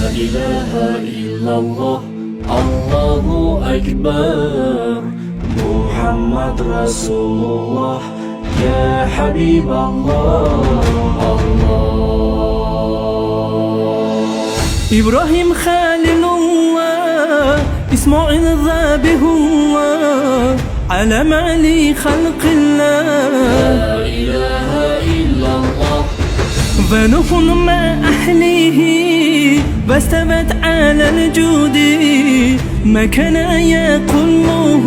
إله إلا الله الله أكبر محمد رسول الله يا حبيب الله إبراهيم خليل الله إسماعيل ذبيح الله علم علي خلق الله لا إله إلا الله ونوح مع أهله واستوت على الجود ما كان يقوله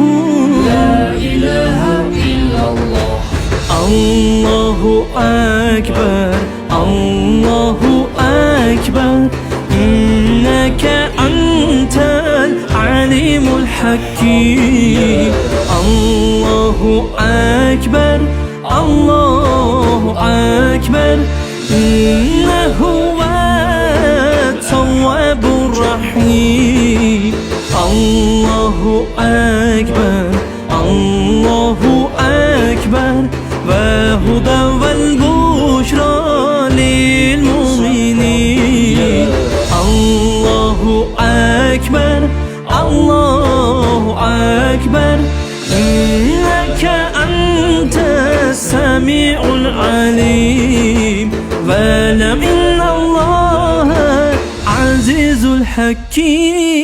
لا إله إلا الله الله أكبر الله أكبر إنك أنت العليم الحكيم الله أكبر الله أكبر إنه هو التواب الرحيم الله أكبر الله أكبر وهدى والبشرى للمؤمنين الله أكبر الله أكبر إنك أنت السميع العليم واعلم إن الله عزيز الحكيم.